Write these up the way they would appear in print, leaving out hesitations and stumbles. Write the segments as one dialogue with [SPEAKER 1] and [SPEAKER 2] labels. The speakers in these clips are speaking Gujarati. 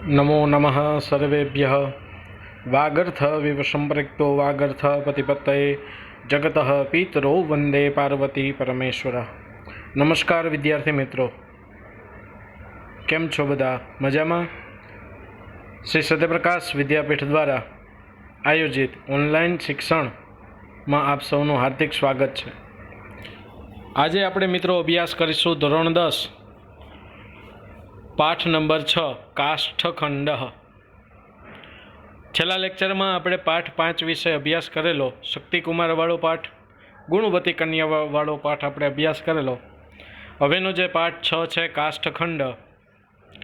[SPEAKER 1] नमो नमः सर्वेभ्यः। वागर्थ विव संपृक्तो वागर्थ पतिपत्तये जगतः पितरो वंदे पार्वती परमेश्वर। नमस्कार विद्यार्थी मित्रों, केम छो बधा मजामा? श्री सत्यप्रकाश विद्यापीठ द्वारा आयोजित ऑनलाइन शिक्षण में आप सौનું हार्दिक स्वागत है। आज આપણે મિત્રો અભ્યાસ કરીશું ધોરણ 10 पाठ नंबर 6 काष्ठखंड। छेल्ला लेक्चर में આપણે पाठ 5 विषय अभ्यास करेलो। शक्तिकुमार वाळो पाठ, गुणवती कन्या वाळो पाठ આપણે अभ्यास करेलो। हवेनो जे पाठ 6 है काष्ठखंड,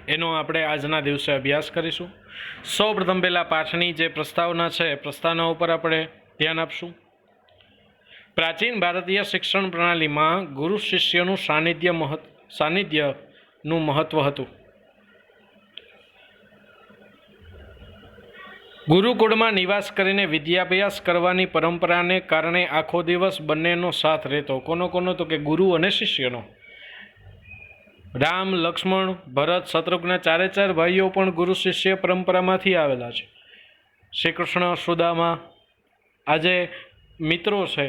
[SPEAKER 1] एनो આપણે આજના દિવસે अभ्यास કરીશું। सौ प्रथम पहला पाठनी जे प्रस्तावना है, प्रस्तावना पर આપણે ध्यान आपशुं। प्राचीन भारतीय शिक्षण प्रणाली में गुरु शिष्यનું सानिध्यનું महत्व हतुं। गुरुकुल में निवास करीने विद्याभ्यास करवानी परंपरा ने कारणे आखो दिवस बंनेनो साथ रहतो। कोनो कोनो तो के गुरु अने शिष्यनो। राम, लक्ष्मण, भरत, शत्रुघ्न चारे चार भाईओ पण गुरु शिष्य परंपरा मांथी आवेला छे। श्रीकृष्ण, सुदामा आजे मित्रों छे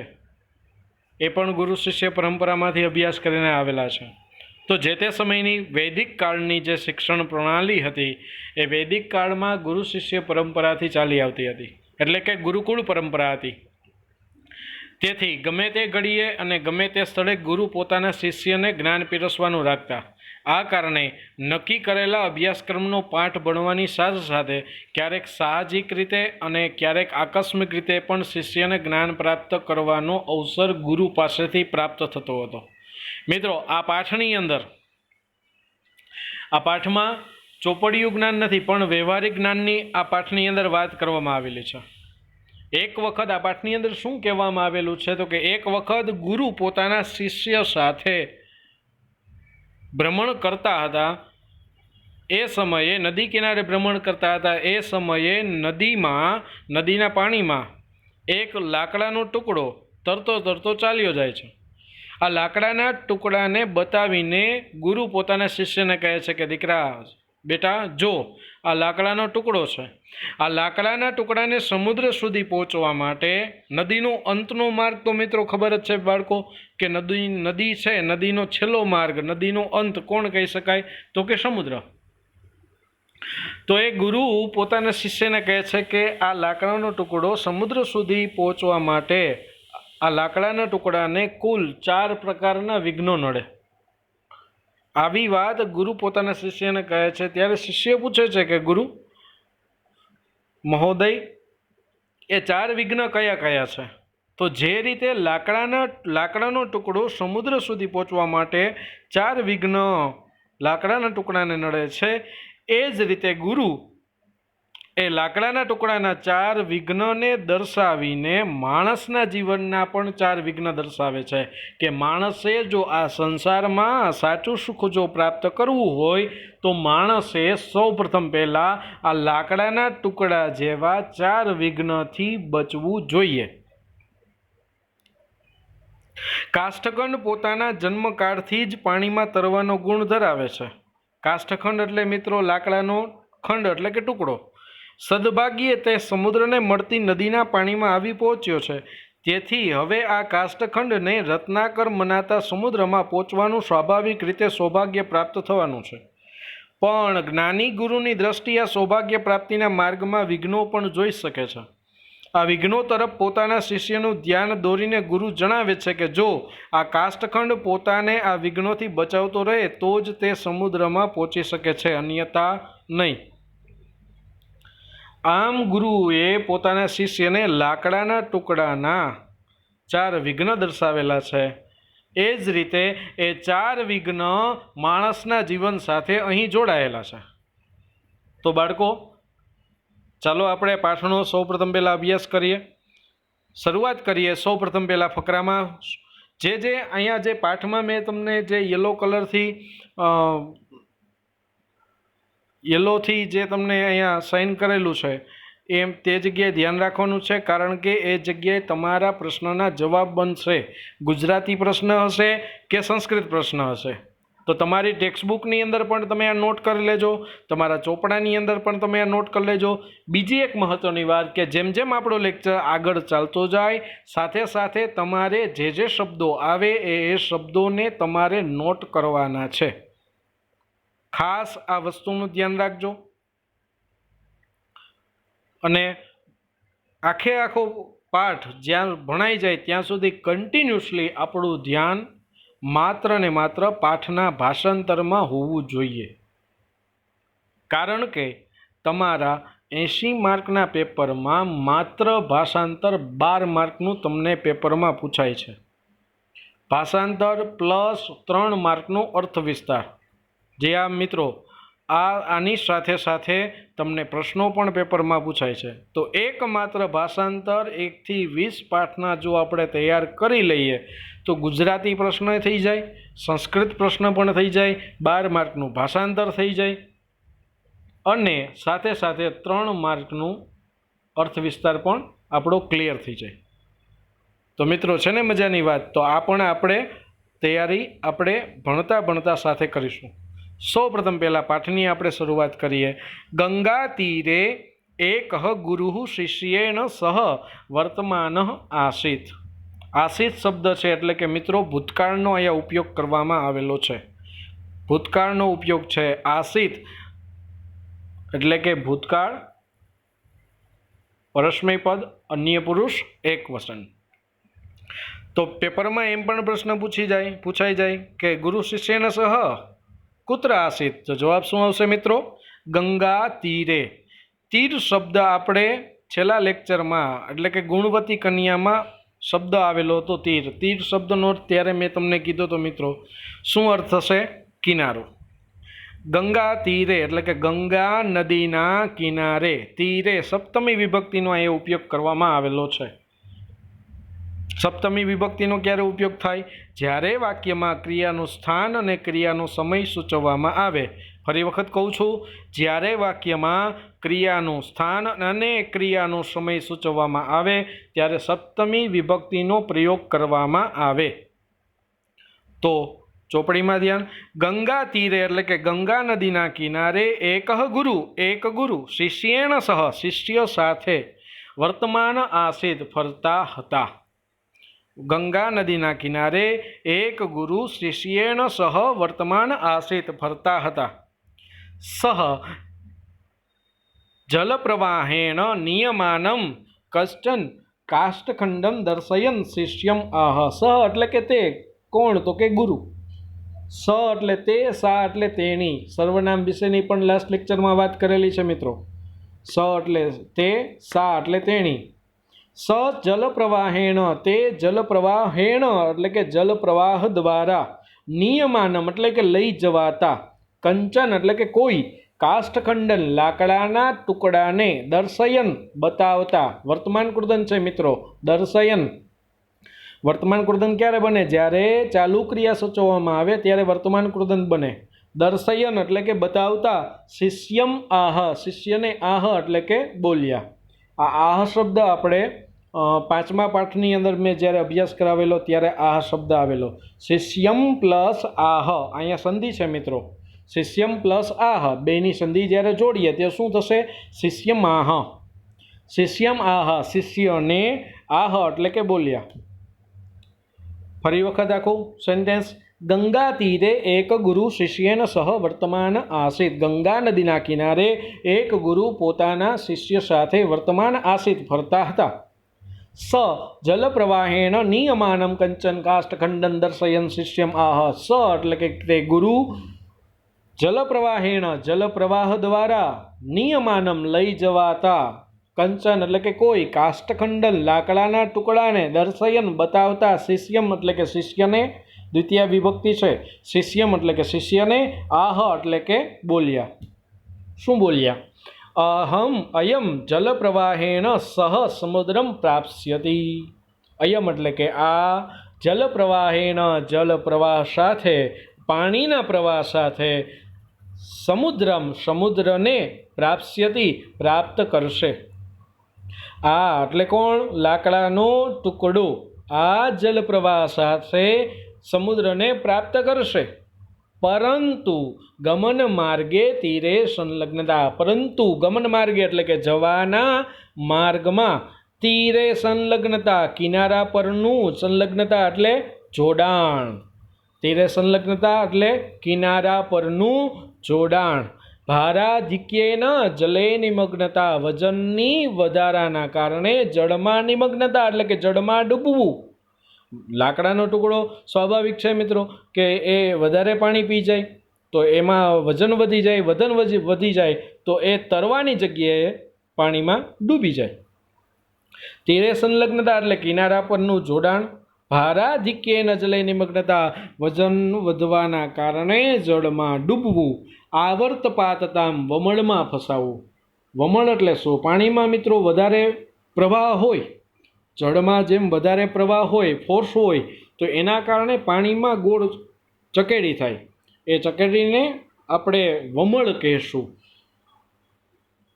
[SPEAKER 1] ए पण गुरु शिष्य परंपरा मांथी अभ्यास करीने आवेला छे। तो जे ते समयनी वैदिक काळनी जे शिक्षण प्रणाली हती ए वैदिक काळ में गुरु शिष्य परंपराथी चाली आवती हती, एटले के गुरुकुल परंपरा हती। तेथी गमे ते घड़ीए अने गमे ते स्थळे गुरु पोताना शिष्यने ज्ञान पीरसवानुं राखता। आ कारणे नक्की करेला अभ्यासक्रमनो पाठ भणवानी साथ साथे क्यारेक साहजिक रीते अने क्यारेक आकस्मिक रीते पण शिष्यने ज्ञान प्राप्त करवानो अवसर गुरु पासेथी प्राप्त थतो हतो। मित्रों, आ पाठनी अंदर आ पाठ में चोपड़िયું ज्ञान नहीं पण व्यवहारिक ज्ञाननी आ पाठनी अंदर बात करवामां आवेली छे। एक वखत आ पाठनी अंदर शुं कहेवामां आवेलुं छे तो के एक वखत गुरु पोताना शिष्य साथे भ्रमण करता हता। ए समये नदी किनारे भ्रमण करता हता। ए समये नदीना पाणीमां एक लाकडानो टुकड़ो तरतो तरतो चाल्यो जाय छे। आ लाकडाना टुकड़ाने बतावीने गुरु पोताना शिष्यने कहे छे के दीकरा, बेटा जो आ लाकडानो टुकड़ो छे। आ लाकडाना टुकड़ाने समुद्र सुधी पहोंचवा माटे नदीनो अंतनो मार्ग तो मित्रों खबर ज छे बाळको के नदी छे, नदीनो छेल्लो मार्ग, नदीनो अंत कोण कही शकाय तो के समुद्र। तो ए गुरु पोताना शिष्यने कहे छे के आ लाकडानो टुकड़ो समुद्र सुधी पहोंचवा माटे आ लाकडाना टुकड़ाने कुल 4 प्रकारना विघ्नो नड़े। आवी वात गुरु पोताना शिष्यने कहे छे त्यारे शिष्य पूछे छे के गुरु महोदय ए 4 विघ्न कया कया छे? तो जे रीते लाकडानो टुकड़ो समुद्र सुधी पहोंचवा माटे 4 विघ्न लाकडाना टुकड़ाने नड़े छे, ए ज रीते गुरु ए लाकडाना टुकड़ाना 4 विघ्नने दर्शावीने माणसना जीवनना पण 4 विघ्न दर्शावे छे के माणसे जो आ संसारमां साचुं सुख जो प्राप्त करवुं होय तो माणसे सौ प्रथम पहेला आ लाकडाना टुकड़ा जेवा 4 विघ्नथी बचवुं जोईए। काष्ठखंड पोताना जन्मकाळथी ज पाणीमां तरવાનો गुण धरावे छे। काष्ठखंड एटले मित्रों लाकडानो खंड एटले के टुकड़ो। सद्भाग्ये ते समुद्रने मळती नदीना पाणीमां आवी पहोंच्यो छे। तेथी हवे आ काष्ठखंडने रत्नाकर मनाता समुद्रमां पहोंचवानुं स्वाभाविक रीते सौभाग्य प्राप्त थवानुं छे। पण ज्ञानी गुरुनी दृष्टिए आ सौभाग्य प्राप्तिना मार्गमां विघ्नो पण जोई शके छे। आ विघ्नो तरफ पोताना शिष्यनुं ध्यान दोरीने गुरु जणावे छे के जो आ काष्ठखंड पोताने आ विघ्नोथी बचावतो रहे तो ज ते समुद्रमां पहोंची शके छे, अन्यथा नहीं। आम गुरुए पोताना शिष्यने लाकडाना टुकड़ाना 4 विघ्न दर्शावेला छे। ए ज रीते ए 4 विघ्न माणसना जीवन साथे अहीं जोड़ायेला छे। तो बाळको चालो आपणे पाठनो सौ प्रथम पहेला अभ्यास करीए। शरूआत करीए सौ प्रथम पहेला फकरामां। जे अहींया जे पाठमां मैं तमने जे येलो कलरथी येलो थी जे तमने अहींया साइन करेलुं छे एम ते जग्याए ध्यान राखवानुं छे, कारण के ए जग्याए तमारा प्रश्नना जवाब बनशे। गुजराती प्रश्न हशे के संस्कृत प्रश्न हशे તો તમારી ટેક્સ્ટબુકની અંદર પણ તમે આ નોટ કરી લેજો, તમારા ચોપડાની અંદર પણ તમે આ નોટ કરી લેજો. બીજી એક મહત્ત્વની વાત કે જેમ જેમ આપણો લેક્ચર આગળ ચાલતો જાય સાથે સાથે તમારે જે શબ્દો આવે એ શબ્દોને તમારે નોટ કરવાના છે. ખાસ આ વસ્તુનું ધ્યાન રાખજો. અને આખો પાઠ જ્યાં ભણાઈ જાય ત્યાં સુધી કન્ટિન્યુઅસલી આપણું ધ્યાન માત્ર ને માત્ર પાઠના ભાષાંતરમાં હોવું જોઈએ. કારણ કે તમારા 80 માર્કના પેપરમાં માત્ર ભાષાંતર 12 માર્કનું તમને પેપરમાં પૂછાય છે. ભાષાંતર પ્લસ 3 માર્કનું અર્થ વિસ્તાર. જે આ મિત્રો આની સાથે સાથે તમને પ્રશ્નો પણ પેપરમાં પૂછાય છે. તો એકમાત્ર ભાષાંતર 1 થી 20 પાઠના જો આપણે તૈયાર કરી લઈએ તો ગુજરાતી પ્રશ્ન થઈ જાય, સંસ્કૃત પ્રશ્ન પણ થઈ જાય, 12 માર્કનું ભાષાંતર થઈ જાય અને સાથે સાથે 3 માર્કનું અર્થ વિસ્તાર પણ આપણો ક્લિયર થઈ જાય. તો મિત્રો છે ને મજાની વાત. તો આ પણ આપણે તૈયારી આપણે ભણતા સાથે કરીશું. સૌપ્રથમ પહેલાં પાઠની આપણે શરૂઆત કરીએ. ગંગા તીરે એકઃ ગુરુઃ શિષ્યેન સહ વર્તમાન આસીત. આસીત શબ્દ છે એટલે કે મિત્રો ભૂતકાળનો અહીંયા ઉપયોગ કરવામાં આવેલો છે. ભૂતકાળનો ઉપયોગ છે આસીત એટલે કે ભૂતકાળ, પરસ્મય પદ, અન્ય પુરુષ, એક વચન. તો પેપરમાં એમ પણ પ્રશ્ન પૂછાઈ જાય કે ગુરુ શિષ્યેન સહ કુત્ર આસીત. તો જવાબ શું આવશે મિત્રો? ગંગા તીરે. તીર શબ્દ આપણે છેલ્લા લેક્ચરમાં એટલે કે ગુણવતી કન્યામાં શબ્દ આવેલો હતો તીર. તીર શબ્દનો અર્થ ત્યારે મેં તમને કીધો તો મિત્રો શું અર્થ થશે? કિનારો. ગંગા તીરે એટલે કે ગંગા નદીના કિનારે. તીરે સપ્તમી વિભક્તિનો અહીંયા ઉપયોગ કરવામાં આવેલો છે. સપ્તમી વિભક્તિનો ક્યારે ઉપયોગ થાય? જ્યારે વાક્યમાં ક્રિયાનું સ્થાન અને ક્રિયાનો સમય સૂચવવામાં આવે. ફરી વખત કહું છું, જ્યારે વાક્યમાં ક્રિયાનું સ્થાન અને ક્રિયાનો સમય સૂચવવામાં આવે ત્યારે સપ્તમી વિભક્તિનો પ્રયોગ કરવામાં આવે. તો ચોપડીમાં ધ્યાન. ગંગા તીરે એટલે કે ગંગા નદીના કિનારે એક ગુરુ શિષ્યેણ સહ શિષ્ય સાથે વર્તમાન આસીત ફરતા હતા. ગંગા નદીના કિનારે એક ગુરુ શિષ્યેણ સહ વર્તમાન આસીત ફરતા હતા. સહ જલપ્રવાહેણ નિયમાનમ કશ્ચન કાષ્ઠખંડમ દર્શયન શિષ્યમ આહ. સહ એટલે કે તે. કોણ? તો કે ગુરુ. સ એટલે તે, સા એટલે તેણી. સર્વનામ વિશેની પણ લાસ્ટ લેક્ચરમાં વાત કરેલી છે મિત્રો. સ એટલે તે, સા એટલે તેણી. સ જલપ્રવાહેણ તે જલપ્રવાહેણ એટલે કે જલપ્રવાહ દ્વારા. નિયમાનમ એટલે કે લઈ જવાતા. કંચન એટલે કે કોઈ. કાષ્ઠખંડન લાકડાના ટુકડાને. દર્શયન બતાવતા. વર્તમાન કૃદન છે મિત્રો. દર્શયન. વર્તમાન કૃદન ક્યારે બને? જ્યારે ચાલુ ક્રિયા સૂચવવામાં આવે ત્યારે વર્તમાન કૃદન બને. દર્શયન એટલે કે બતાવતા. શિષ્યમ આહ શિષ્યને આહ એટલે કે બોલ્યા. આ આહ શબ્દ આપણે 5મા પાઠની અંદર મેં જ્યારે અભ્યાસ કરાવેલો ત્યારે આહ શબ્દ આવેલો. શિષ્યમ પ્લસ આહ અહીંયા સંધિ છે મિત્રો. શિષ્યમ પ્લસ આહ બેની સંધિ જ્યારે જોડીએ ત્યારે શું થશે? શિષ્યમ આહ. શિષ્યમ આહ શિષ્યને આહ એટલે કે બોલ્યા. ફરી વખત આખું સેન્ટેન્સ. ગંગા તીરે એક ગુરુ શિષ્યેન સહ વર્તમાન આસીત. ગંગા નદીના કિનારે એક ગુરુ પોતાના શિષ્ય સાથે વર્તમાન આસીત ફરતા હતા. સ જલપ્રવાહેણ નિયમાનમ કંચન કાષ્ઠખંડન દર્શયન શિષ્યમ આહ. સ એટલે કે તે ગુરુ જલપ્રવાહેણ જલપ્રવાહ દ્વારા નિયમાનમ લઈ જવાતા. કંચન એટલે કે કોઈ. કાષ્ઠખંડન લાકડાના ટુકડાને. દર્શયન બતાવતા. શિષ્યમ એટલે કે શિષ્યને. દ્વિતીય વિભક્તિ છે. શિષ્યમ એટલે કે શિષ્યને. આહ એટલે કે બોલ્યા. શું બોલ્યા? અયમ જલપ્રવાહેણ સહ સમુદ્રમ પ્રાપ્સ્યતિ. અયમ એટલે કે આ. જલપ્રવાહેણ જલપ્રવાહ સાથે. પાણીના પ્રવાહ સાથે. સમુદ્રને પ્રાપ્સ્યતિ પ્રાપ્ત કરશે. આ એટલે કોણ? લાકડાનો ટુકડો આ જલપ્રવાહ સાથે સમુદ્રને પ્રાપ્ત કરશે. પરંતુ ગમન માર્ગે તીરે સંલગ્નતા, પરંતુ ગમન માર્ગે એટલે કે જવાના માર્ગમાં તીરે સંલગ્નતા, કિનારા પરનું, સંલગ્નતા એટલે જોડાણ, તીરે સંલગ્નતા એટલે કિનારા પરનું જોડાણ, ભારાધિક્યેન જલે નિમગ્નતા, વજનની વધારાના કારણે જળમાં નિમગ્નતા એટલે કે જળમાં ડૂબવું. લાકડાનો ટુકડો સ્વાભાવિક છે મિત્રો કે એ વધારે પાણી પી જાય તો એમાં વજન વધી જાય, વધી જાય તો એ તરવાની જગ્યાએ પાણીમાં ડૂબી જાય. તીરે સંલગ્નતા એટલે કિનારા પરનું જોડાણ, ભારાધિક્યેન જલે નિમગ્નતા, વજન વધવાના કારણે જળમાં ડૂબવું, આવર્તપાતતામ, વમળમાં ફસાવવું. વમળ એટલે શું? પાણીમાં મિત્રો વધારે પ્રવાહ હોય, જળમાં જેમ વધારે પ્રવાહ હોય, ફોર્સ હોય, તો એના કારણે પાણીમાં ગોળ ચકેડી થાય. એ ચકેડીને આપણે વમળ કહેશું.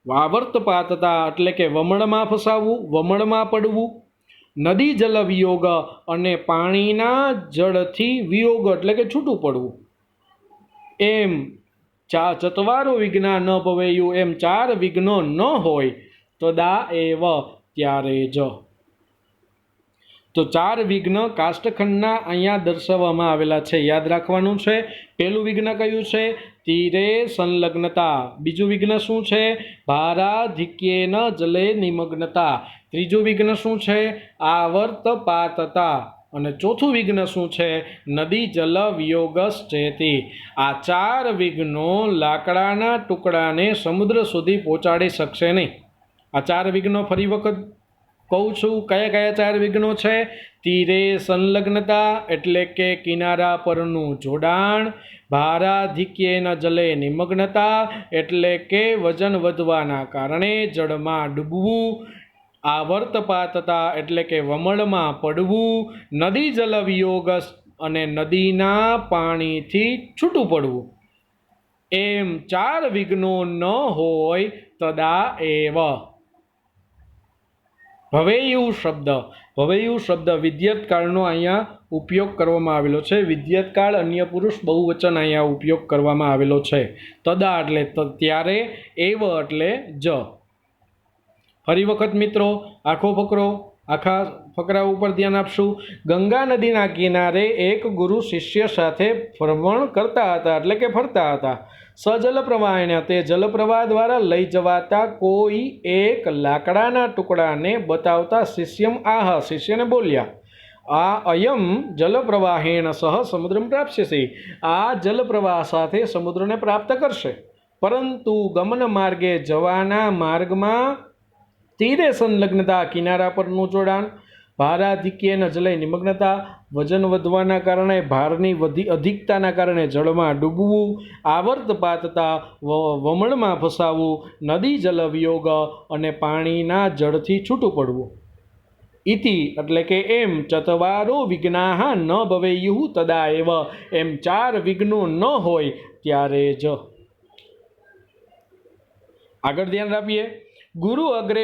[SPEAKER 1] આવર્તપાતતા એટલે કે વમળમાં ફસાવવું, વમળમાં પડવું. નદી જલ વિયોગ અને પાણીના જળથી વિયોગ એટલે કે છૂટું પડવું. એમ ચત્વારો વિઘ્ના ન ભવેયું, એમ 4 વિઘ્નો ન હોય તદા એવ, ત્યારે જ. તો 4 વિઘ્ન કાષ્ઠખંડના અહીંયા દર્શાવવામાં આવેલા છે, યાદ રાખવાનું છે. પહેલું વિઘ્ન કયું છે? તીરે સંલગ્નતા. બીજું વિઘ્ન શું છે? ભારાધિક્યેન જલે નિમગ્નતા. ત્રીજું વિઘ્ન શું છે? આવર્તપાતતા. અને ચોથું વિઘ્ન શું છે? નદી જલ વિયોગશ્ચેતિ. આ 4 વિઘ્નો લાકડાના ટુકડાને સમુદ્ર સુધી પહોંચાડી શકશે નહીં. આ 4 વિઘ્નો ફરી વખત કહું છું, કયા કયા 4 વિઘ્નો છે? તીરે સંલગ્નતા એટલે કે કિનારા પરનું જોડાણ, ભારાધિક્યેન જલે નિમગ્નતા એટલે કે વજન વધવાના કારણે જળમાં ડૂબવું, આવર્તપાતતા એટલે કે વમળમાં પડવું, નદી જલ વિયોગ અને નદીના પાણીથી છૂટું પડવું. એમ 4 વિઘ્નો ન હોય તદા એવ. ભવેયું શબ્દ, ભવેયું શબ્દ વિદ્યતકાળનો અહીંયા ઉપયોગ કરવામાં આવેલો છે. વિદ્યતકાળ અન્ય પુરુષ બહુવચન અહીંયા ઉપયોગ કરવામાં આવેલો છે. તદા એટલે ત્યારે, એવ એટલે જ. ફરી વખત મિત્રો આખા ફકરા ઉપર ધ્યાન આપશું. ગંગા નદીના કિનારે એક ગુરુ શિષ્ય સાથે ભ્રમણ કરતા હતા એટલે કે ફરતા હતા. સજલ પ્રવાહને, તે જલપ્રવાહ દ્વારા લઈ જવાતા કોઈ એક લાકડાના ટુકડાને બતાવતા શિષ્યમ આહ, શિષ્યને બોલ્યા, આ અયમ જલપ્રવાહેણ સહ સમુદ્રમ પ્રાપ્સ્યસે, આ જલપ્રવાહ સાથે સમુદ્રને પ્રાપ્ત કરશે. પરંતુ ગમન માર્ગે, જવાના માર્ગમાં તીરે સંલગ્નતા, કિનારા પરનું જોડાણ, ભારાધિક્યેન જલે નિમગ્નતા, વજન વધવાના કારણે, ભારની અધિકતાના કારણે જળમાં ડૂબવું, આવર્તપાતતા વમળમાં ફસાવવું, નદી જલ વિયોગ અને પાણીના જળથી છૂટું પડવું. ઇતિ એટલે કે એમ 4 વિઘ્નાઃ ન ભવેયુઃ તદા એવ, એમ 4 વિઘ્નો ન હોય ત્યારે જ. આગળ ધ્યાન આપીએ. ગુરુ અગ્રે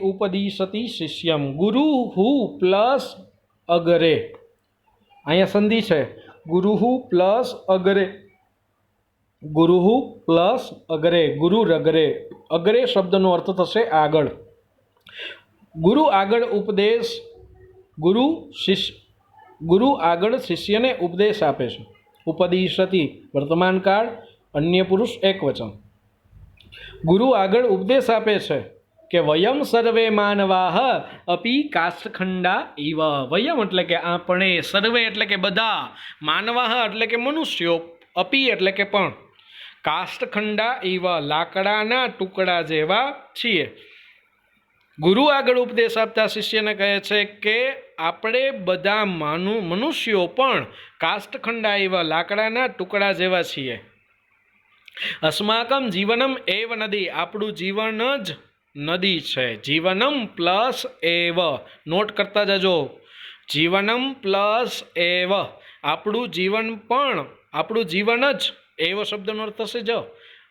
[SPEAKER 1] ઉપદિશતિ શિષ્યમ. ગુરુ હુ પ્લસ અગ્રે, અહીંયા સંધિ છે. ગુરુહુ પ્લસ અગ્રે, ગુરુહુ પ્લસ અગ્રે, ગુરુ રગ્રે. અગ્રે શબ્દનો અર્થ થશે આગળ. ગુરુ આગળ ઉપદેશ, ગુરુ આગળ શિષ્યને ઉપદેશ આપે છે. ઉપદિશતિ વર્તમાન કાળ, અન્ય પુરુષ એકવચન. ગુરુ આગળ ઉપદેશ આપે છે કે વયમ સર્વે માનવાહ અપી કાષ્ઠખંડા ઇવ. વયમ એટલે કે આપણે, સર્વે એટલે કે બધા, માનવાહ એટલે કે મનુષ્યો, અપી એટલે કે પણ, કાષ્ઠખંડા ઇવ લાકડાના ટુકડા જેવા છીએ. ગુરુ આગળ ઉપદેશ આપતા શિષ્યને કહે છે કે આપણે બધા મનુષ્યો પણ કાષ્ઠખંડા ઇવ લાકડાના ટુકડા જેવા છીએ. અસ્માકમ જીવનમ એવ નદી, આપણું જીવન જ નદી છે. જીવનમ પ્લસ એવ, નોટ કરતા જજો. જીવનમ પ્લસ એવ, આપણું જીવન પણ, આપણું જીવન જ, એવ શબ્દનો અર્થ થશે જ,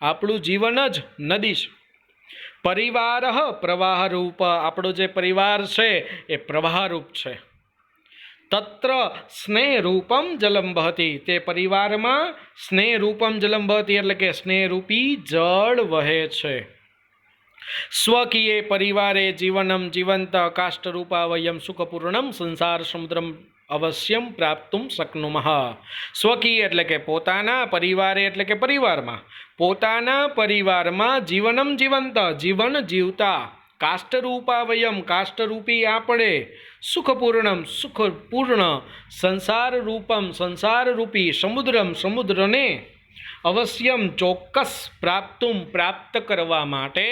[SPEAKER 1] આપણું જીવન જ નદી છે. પરિવાર પ્રવાહરૂપ, આપણો જે પરિવાર છે એ પ્રવાહરૂપ છે. તત્ર સ્નેહરૂપમ જલમ વહતી, તે પરિવારમાં સ્નેહરૂપમ જલમ વહતી એટલે કે સ્નેહરૂપી જળ વહે છે. સ્વકીય પરિવારે જીવનમ જીવંત કાષ્ટરૂપા વયમ સુખપૂર્ણમ સંસાર સમુદ્રમ અવશ્યમ પ્રાપ્તુમ શક્નુમઃ. સ્વકીય એટલે કે પોતાના, પરિવારે એટલે કે પરિવારમાં, પોતાના પરિવારમાં જીવનમ જીવંત જીવન જીવતા, કાષ્ટરૂપા વયમ કાષ્ટરૂપી આપણે, સુખપૂર્ણમ સુખપૂર્ણ, સંસાર રૂપમ સંસારરૂપી, સમુદ્રમ સમુદ્રને, અવશ્યમ ચોક્કસ, પ્રાપ્તુમ પ્રાપ્ત કરવા માટે,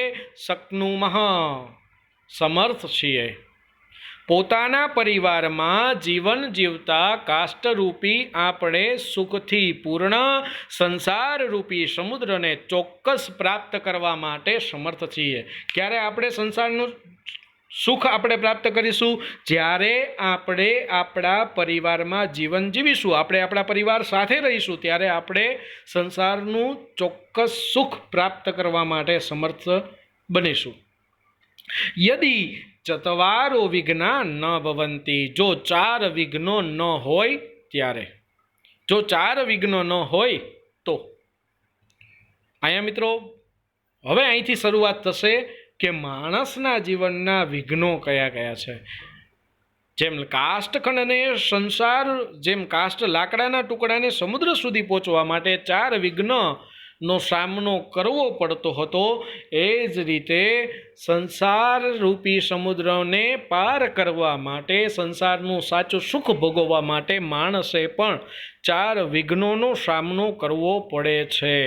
[SPEAKER 1] શક્નુમઃ સમર્થ છીએ. પોતાના પરિવારમાં જીવન જીવતા કાષ્ટરૂપી આપણે સુખથી પૂર્ણ સંસારરૂપી સમુદ્રને ચોક્કસ પ્રાપ્ત કરવા માટે સમર્થ છીએ. ક્યારે આપણે સંસારનું સુખ આપણે પ્રાપ્ત કરીશું? જ્યારે આપણે આપણા પરિવારમાં જીવન જીવીશું, આપણે આપણા પરિવાર સાથે રહીશું, ત્યારે આપણે સંસારનું ચોક્કસ સુખ પ્રાપ્ત કરવા માટે સમર્થ બનીશું. યદી ચત્વારો વિઘ્ના ન ભવંતી, જો 4 વિઘ્નો ન હોય ત્યારે, જો 4 વિઘ્નો ન હોય તો. અહીંયા મિત્રો હવે અહીંથી શરૂઆત થશે કે માણસના જીવનના વિઘ્નો કયા કયા છે. જેમ કાષ્ઠખંડને સંસાર, જેમ કાષ્ઠ લાકડાના ટુકડાને સમુદ્ર સુધી પહોંચવા માટે 4 વિઘ્નનો સામનો કરવો પડતો હતો, એ જ રીતે સંસાર રૂપી સમુદ્રને પાર કરવા માટે, સંસારનું સાચું સુખ ભોગવવા માટે માણસે પણ 4 વિઘ્નોનો સામનો કરવો પડે છે.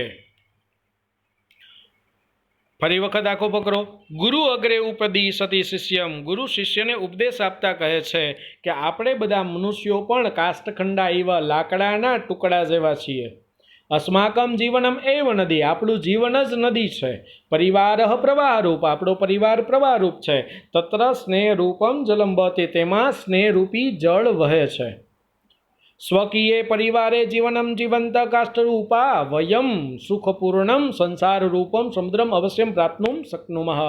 [SPEAKER 1] ફરી વખત આંખો પકડો. ગુરુ અગ્રે ઉપદિશતિ શિષ્યમ, ગુરુ શિષ્યને ઉપદેશ આપતા કહે છે કે આપણે બધા મનુષ્યો પણ કાષ્ઠખંડા એવા લાકડાના ટુકડા જેવા છીએ. અસ્માકમ જીવનમ એવ નદી, આપણું જીવન જ નદી છે. પરિવાર પ્રવાહરૂપ, આપણો પરિવાર પ્રવાહરૂપ છે. તત્ર સ્નેહરૂપમ જલમ વહતિ, તેમાં સ્નેહરૂપી જળ વહે છે. સ્વકીય પરિવારે જીવનમ જીવંત કાષ્ઠરૂપા વયમ સુખપૂર્ણમ સંસાર રૂપમ સમુદ્રમ અવશ્યમ પ્રાપ્તુમ શક્નુમઃ.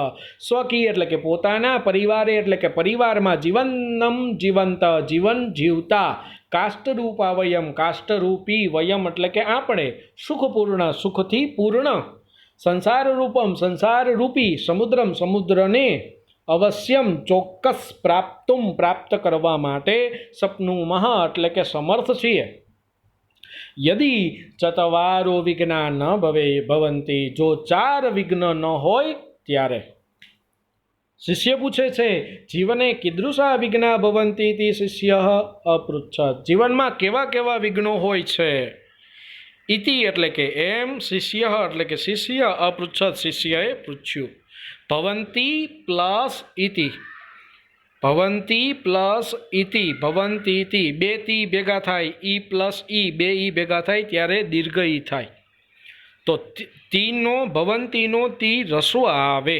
[SPEAKER 1] સ્વકીય એટલે કે પોતાના, પરિવારે એટલે કે પરિવારમાં જીવનમ જીવંત જીવન જીવતા, કાષ્ઠરૂપા વયમ કાષ્ઠરૂપી, વયમ એટલે કે આપણે, સુખપૂર્ણ સુખથી પૂર્ણ, સંસાર રૂપમ સંસારરૂપી, સમુદ્રમ સમુદ્રને, અવશ્યમ ચોક્કસ, પ્રાપ્તુમ પ્રાપ્ત કરવા માટે, શક્નુમઃ એટલે કે સમર્થ છીએ. યદી ચત્વારો વિઘ્ના ન ભવંતી, જો 4 વિઘ્ન ન હોય ત્યારે. શિષ્ય પૂછે છે, જીવને કીદૃશા વિઘ્ના ભવંતી ઇતિ શિષ્ય અપૃચ્છત, જીવનમાં કેવા કેવા વિઘ્નો હોય છે? ઇતિ એટલે કે એમ, શિષ્ય એટલે કે શિષ્ય, અપૃચ્છત શિષ્યએ પૂછ્યું. ભવંતી પ્લસ ઇતિ, ભવંતી પ્લસ ઇતિ, ભવંતી ઇતિ, 2 તી ભેગા થાય, ઈ પ્લસ ઈ, 2 ઈ ભેગા થાય ત્યારે દીર્ઘ ઈ થાય. તો તીનો, ભવંતીનો તી રસ્વ આવે.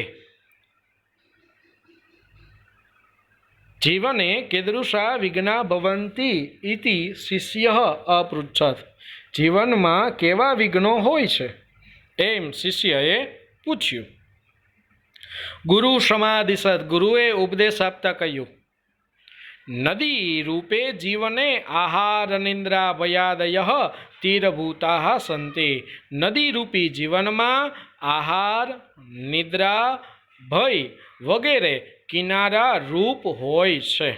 [SPEAKER 1] જીવને કીદૃશા વિઘ્ના ભવંતી ઇતિ શિષ્ય અપૃચ્છત, જીવનમાં કેવા વિઘ્નો હોય છે એમ શિષ્યએ પૂછ્યું. ગુરુ સમાધિસત, ગુરુએ ઉપદેશ આપતા કહ્યું, નદી રૂપે જીવને આહાર નિંદ્રા ભયાદય તીરભૂતા સંતિ, નદી રૂપી જીવનમાં આહાર, નિદ્રા, ભય વગેરે કિનારા રૂપ હોય છે.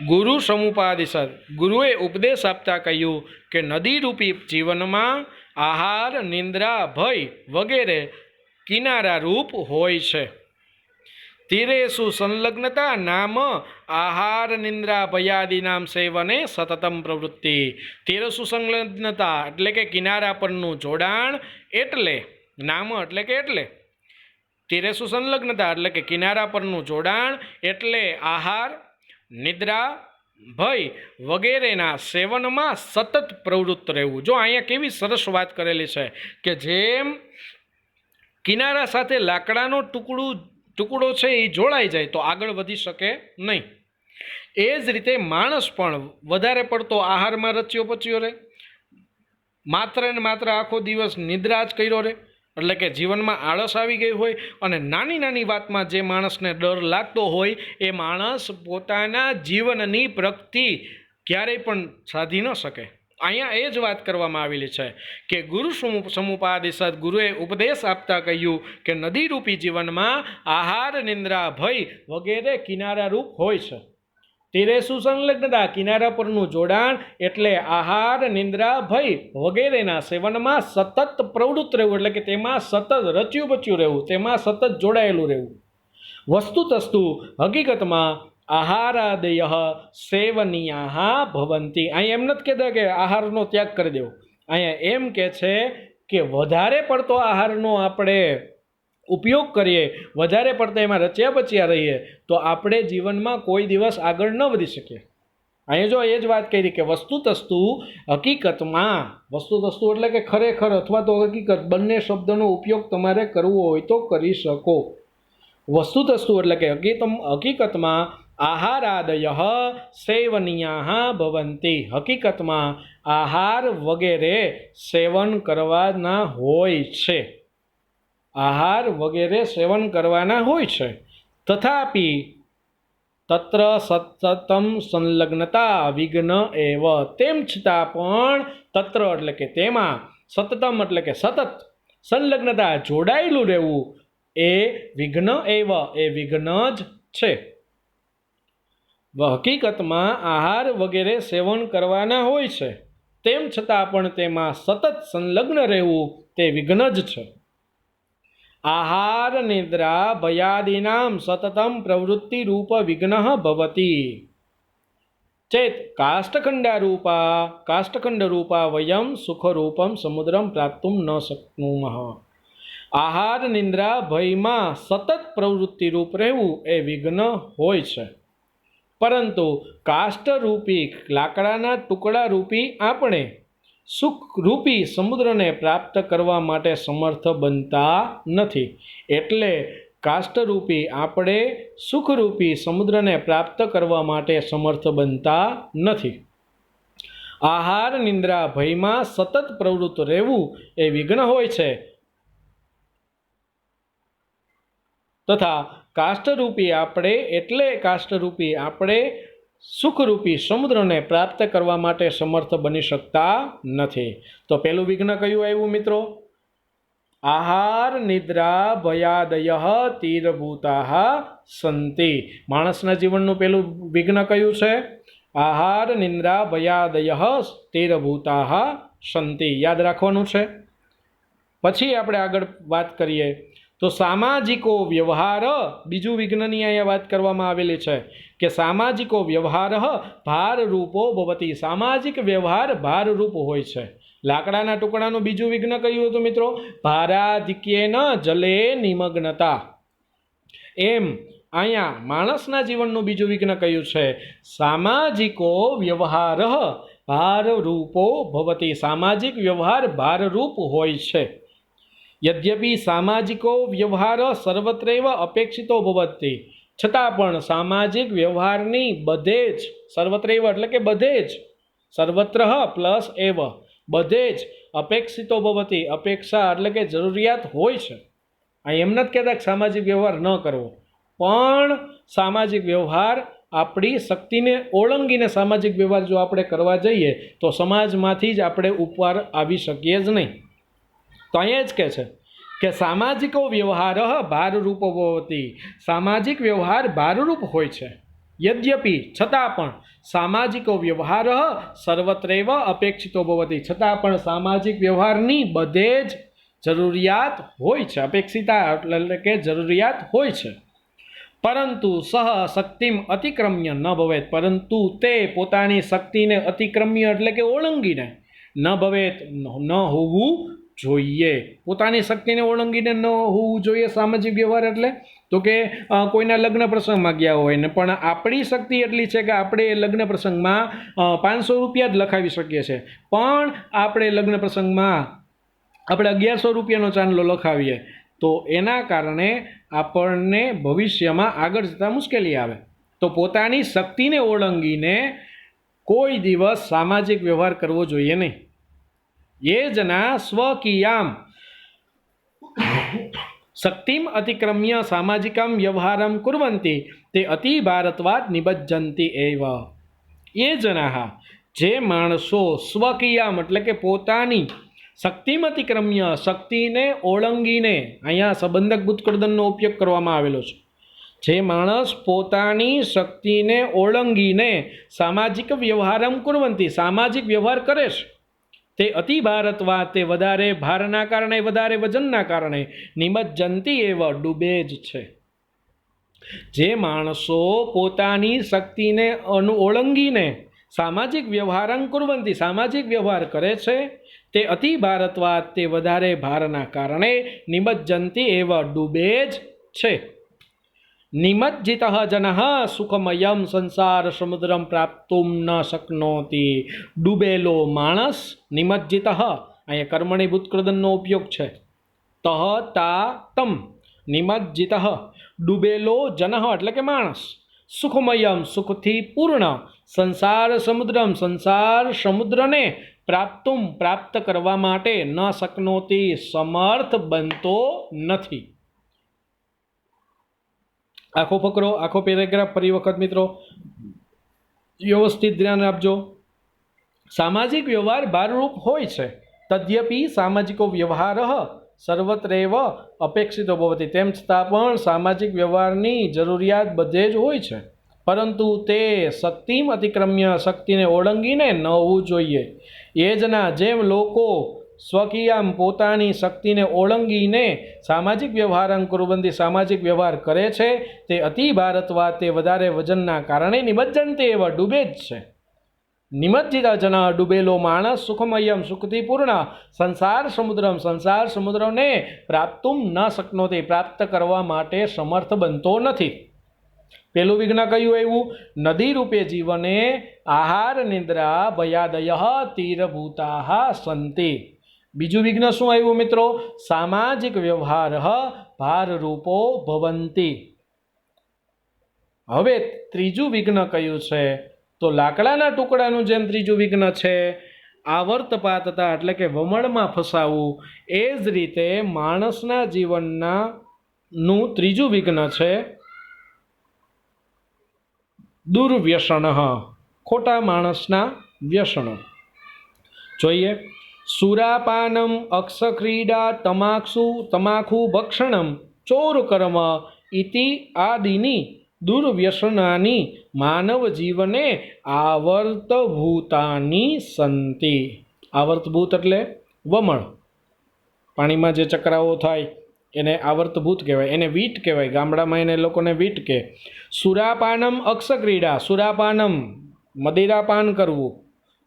[SPEAKER 1] ગુરુ સમુપાદિશત, ગુરુએ ઉપદેશ આપતા કહ્યું કે નદી રૂપી જીવનમાં આહાર, નિંદ્રા, ભય વગેરે કિનારા રૂપ હોય છે. તીરેષુ સંલગ્નતા નામ આહાર નિંદ્રા ભયાદિનામ સેવને સતતમ પ્રવૃત્તિ, તીરેષુ સંલગ્નતા એટલે કે કિનારા પરનું જોડાણ, એટલે નામ એટલે કે એટલે, તીરેષુ સંલગ્નતા એટલે કે કિનારા પરનું જોડાણ, એટલે આહાર, નિદ્રા, ભય વગેરેના સેવનમાં સતત પ્રવૃત્ત રહેવું. જો અહીંયા કેવી સરસ વાત કરેલી છે કે જેમ કિનારા સાથે લાકડાનો ટુકડો છે એ જોડાઈ જાય તો આગળ વધી શકે નહીં, એ જ રીતે માણસ પણ વધારે પડતો આહારમાં રચ્યો પચ્યો રહે, માત્ર ને માત્ર આખો દિવસ નિદ્રા જ કર્યો રહે, એટલે કે જીવનમાં આળસ આવી ગઈ હોય અને નાની નાની વાતમાં જે માણસને ડર લાગતો હોય એ માણસ પોતાના જીવનની પ્રગતિ ક્યારેય પણ સાધી ન શકે. અહીંયા એ જ વાત કરવામાં આવેલી છે કે ગુરુ સમુપાદિશત, ગુરુએ ઉપદેશ આપતા કહ્યું કે નદીરૂપી જીવનમાં આહાર, નિંદ્રા, ભય વગેરે કિનારારૂપ હોય છે. તીરે સુસંલગ્નતા, કિનારા પરનું જોડાણ એટલે આહાર, નિંદ્રા, ભય વગેરેના સેવનમાં સતત પ્રવૃત્ત રહેવું, એટલે કે તેમાં સતત રચ્યું બચ્યું રહેવું, તેમાં સતત જોડાયેલું રહેવું. વસ્તુતસ્તુ હકીકતમાં આહારાદય સેવનીયા ભવંતી. અહીંયા એમ નથી કહેતા કે આહારનો ત્યાગ કરી દેવો. અહીંયા એમ કે છે કે વધારે પડતો આહારનો આપણે ઉપયોગ કરીએ, વધારે પડતા એમાં રચ્યા બચ્યા રહીએ તો આપણે જીવનમાં કોઈ દિવસ આગળ ન વધી શકીએ. અહીંયા જો એ જ વાત કરી કે વસ્તુતસ્તુ હકીકતમાં, વસ્તુતસ્તુ એટલે કે ખરેખર અથવા તો હકીકત, બંને શબ્દનો ઉપયોગ તમારે કરવો હોય તો કરી શકો. વસ્તુતસ્તુ એટલે કે હકીકતમાં આહારાદય સેવનીયા ભવંતી, હકીકતમાં આહાર વગેરે સેવન કરવાના હોય છે, આહાર વગેરે સેવન કરવાના હોય છે. તથાપિ તત્ર સતતમ સંલગ્નતા વિઘ્ન એવ, તેમ છતાં પણ તત્ર એટલે કે તેમાં, સતતમ એટલે કે સતત, સંલગ્નતા જોડાયેલું રહેવું એ વિઘ્ન એવ એ વિઘ્ન જ છે. હકીકતમાં આહાર વગેરે સેવન કરવાના હોય છે, તેમ છતાં પણ તેમાં સતત સંલગ્ન રહેવું તે વિઘ્ન જ છે. આહાર, નિદ્રા, ભયાદીનામ સતતમ પ્રવૃત્તિ રૂપ વિઘ્ન ભવતી ચેત કાષ્ઠખંડ રૂપા વયમ સુખરૂપમ સમુદ્રમ પ્રાપ્તુમ ન શક્નુમઃ. આહાર, નિદ્રા, ભયમાં સતત પ્રવૃત્તિ રૂપ રહેવું એ વિઘ્ન હોય છે, પરંતુ કાષ્ઠરૂપી લાકડાના ટુકડા રૂપી આપણે સુખરૂપી સમુદ્રને પ્રાપ્ત કરવા માટે સમર્થ બનતા નથી. એટલે કાષ્ઠરૂપી આપણે સુખરૂપી સમુદ્રને પ્રાપ્ત કરવા માટે સમર્થ બનતા નથી. આહાર, નિંદ્રા, ભયમાં સતત પ્રવૃત્ત રહેવું એ વિઘ્ન હોય છે, તથા કાષ્ઠરૂપી આપણે સુખરૂપી સમુદ્રને પ્રાપ્ત કરવા માટે સમર્થ બની શકતા નથી. તો પેલું વિઘ્ન કયું આવ્યું મિત્રો? આહાર, નિદ્રા, ભયાદય તીરભૂતા સંતિ. માણસના જીવનનું પેલું વિઘ્ન કયું છે? આહાર, નિદ્રા, ભયાદય તીરભૂતા સંતિ. યાદ રાખવાનું છે. પછી આપણે આગળ વાત કરીએ તો સામાજિકો વ્યવહાર, બીજું વિઘ્નની અહીંયા વાત કરવામાં આવેલી છે કે સામાજિકો વ્યવહાર ભારરૂપો ભવતી. સામાજિક વ્યવહાર ભારરૂપ હોય છે. લાકડાના ટુકડાનું બીજું વિઘ્ન કયું હતું મિત્રો? ભારાધિક્યેન જલે નિમગ્નતા. એમ અહીંયા માણસના જીવનનું બીજું વિઘ્ન કયું છે? સામાજિકો વ્યવહાર ભારરૂપો ભવતી. સામાજિક વ્યવહાર ભારરૂપ હોય છે. યદ્યપિ સામાજિકો વ્યવહાર સર્વત્રૈવ અપેક્ષિતો ભવતી. છતાં પણ સામાજિક વ્યવહારની બધે જ, સર્વત્રૈવ એટલે કે બધે જ, સર્વત્ર પ્લસ એવ, બધે જ અપેક્ષિતો ભવતી. અપેક્ષા એટલે કે જરૂરિયાત હોય છે. આ એમ નથી કહેતા કે સામાજિક વ્યવહાર ન કરવો, પણ સામાજિક વ્યવહાર આપણી શક્તિને ઓળંગીને સામાજિક વ્યવહાર જો આપણે કરવા જઈએ તો સમાજમાંથી જ આપણે ઉપર આવી શકીએ જ નહીં. તો અહીંયા જ કહે છે કે સામાજિકો વ્યવહાર ભારરૂપો ભવતી. સામાજિક વ્યવહાર ભારરૂપ હોય છે. યદ્યપિ છતાં પણ સામાજિકો વ્યવહાર સર્વત્રૈવ અપેક્ષિતો ભવતી. છતાં પણ સામાજિક વ્યવહારની બધે જ જરૂરિયાત હોય છે. અપેક્ષિતા એટલે કે જરૂરિયાત હોય છે. પરંતુ સહ શક્તિમ અતિક્રમ્ય ન ભવેત. પરંતુ તે પોતાની શક્તિને અતિક્રમ્ય એટલે કે ઓળંગીને ન ભવેત, ન હોવું જોઈએ. પોતાની શક્તિને ઓળંગીને ન હોવું જોઈએ સામાજિક વ્યવહાર એટલે તો કે કોઈના લગ્ન પ્રસંગમાં ગયા હોય ને પણ આપણી શક્તિ એટલી છે કે આપણે એ લગ્ન પ્રસંગમાં 500 રૂપિયા જ લખાવી શકીએ છીએ, પણ આપણે લગ્ન પ્રસંગમાં આપણે 1100 રૂપિયાનો ચાંદલો લખાવીએ તો એના કારણે આપણને ભવિષ્યમાં આગળ જતાં મુશ્કેલી આવે. તો પોતાની શક્તિને ઓળંગીને કોઈ દિવસ સામાજિક વ્યવહાર કરવો જોઈએ નહીં. ये जना स्वकीयाम શક્તિમ અતિક્રમ્ય સામાજિકમ વ્યવહારમ કુર્વંતી તે અતિ ભારતવાદ નિબજ્જંતી એવ. એ જનાહ જે માણસો સ્વકીયામ એટલે કે પોતાની શક્તિમ અતિક્રમ્ય શક્તિને ઓળંગીને, અહીંયા સંબંધક ભૂતકૃદનનો ઉપયોગ કરવામાં આવેલો છે. જે માણસ પોતાની શક્તિને ઓળંગીને સામાજિક વ્યવહારમ કુર્વંતી સામાજિક વ્યવહાર કરે છે તે અતિ ભારતવાદ તે વધારે ભારના કારણે વધારે વજનના કારણે નિમજ્જંતી એવ ડૂબે જ છે. જે માણસો પોતાની શક્તિને ઓળંગીને સામાજિક વ્યવહારં કુર્વંતી સામાજિક વ્યવહાર કરે છે તે અતિ ભારતવાદ તે વધારે ભારના કારણે નિમજ્જંતી એવ ડૂબે જ છે. નિમજ્જિતઃ જનઃ સુખમયમ સંસાર સમુદ્રમ પ્રાપ્તુમ ન શક્નોતિ. ડૂબેલો માણસ નિમજ્જિતઃ અહીંયા કર્મણી ભૂતકૃદનનો ઉપયોગ છે. તહ તા તમ નિમજ્જિતઃ ડૂબેલો જનઃ એટલે કે માણસ સુખમયમ સુખથી પૂર્ણ સંસાર સમુદ્રમ સંસાર સમુદ્રને પ્રાપ્તુમ પ્રાપ્ત કરવા માટે ન શક્નોતિ સમર્થ બનતો નથી. આખો ફકરો આખો પેરેગ્રાફ ફરી વખત મિત્રો વ્યવસ્થિત ધ્યાન આપજો. સામાજિક વ્યવહાર ભારરૂપ હોય છે. તદ્યપિ સામાજિકો વ્યવહાર સર્વત્રેવ અપેક્ષિતો ભવતિ. તેમ છતાં પણ સામાજિક વ્યવહારની જરૂરિયાત બધે જ હોય છે, પરંતુ તે શક્તિમ અતિક્રમ્ય શક્તિને ઓળંગીને ન હોવું જોઈએ. એ જના જેમ લોકો સ્વકીયામ પોતાની શક્તિને ઓળંગીને સામાજિક વ્યવહારં કુર્વંતી સામાજિક વ્યવહાર કરે છે તે અતિ ભારતવાદ તે વધારે વજનના કારણે નિમજ્જંતે એવા ડૂબે જ છે. નિમજ્જિતા જના ડૂબેલો માણસ સુખમયમ સુખથી પૂર્ણ સંસાર સમુદ્રને પ્રાપ્તુમ ન શક્નોતિ પ્રાપ્ત કરવા માટે સમર્થ બનતો નથી. પેલું વિઘ્ન કયું આવ્યું? નદી રૂપે જીવને આહાર નિદ્રા ભયાદય તીરભૂતા સંતિ. બીજું વિઘ્ન શું આવ્યું મિત્રો? સામાજિક વ્યવહાર ભારરૂપો ભવંતી. હવે ત્રીજું વિઘ્ન કયું છે? તો લાકડાના ટુકડાનું જેમ ત્રીજું વિઘ્ન છે આવર્તપાતતા એટલે કે વમળમાં ફસાવું, એ જ રીતે માણસના જીવનનું ત્રીજું વિઘ્ન છે દુર્વ્યસન, ખોટા માણસના વ્યસનો. જોઈએ. સુરાપાનમ અક્ષક્રીડા તમાકુ ભક્ષણમ ચોર કર્મ ઇતિ આદિની દુર્વ્યસનાની માનવ જીવને આવર્તભૂતાની સંતિ. આવર્તભૂત એટલે વમળ, પાણીમાં જે ચક્રાઓ થાય એને આવર્તભૂત કહેવાય, એને વીટ કહેવાય. ગામડામાં એને લોકોને વીટ કહે. સુરાપાનમ અક્ષક્રીડા, સુરાપાનમ મદિરાપાન કરવું,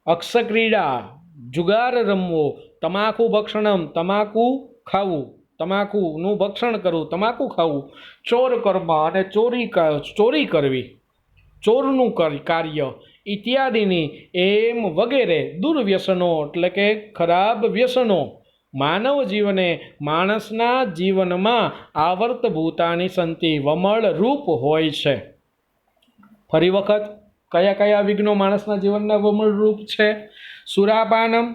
[SPEAKER 1] અક્ષક્રીડા જુગાર રમવો, તમાકુ ભક્ષણમ તમાકુ ખાવું, તમાકુનું ભક્ષણ કરવું, તમાકુ ખાવું, ચોર કર્મ અને ચોરી કરવી, ચોરનું કાર્ય, ઇત્યાદિની એમ વગેરે દુર્વ્યસનો એટલે કે ખરાબ વ્યસનો માનવ જીવને માણસના જીવનમાં આવર્તભૂતાની સંતિ વમળ રૂપ હોય છે. ફરી વખત કયા કયા વિઘ્નો માણસના જીવનના વમળ રૂપ છે? સુરાપાનમ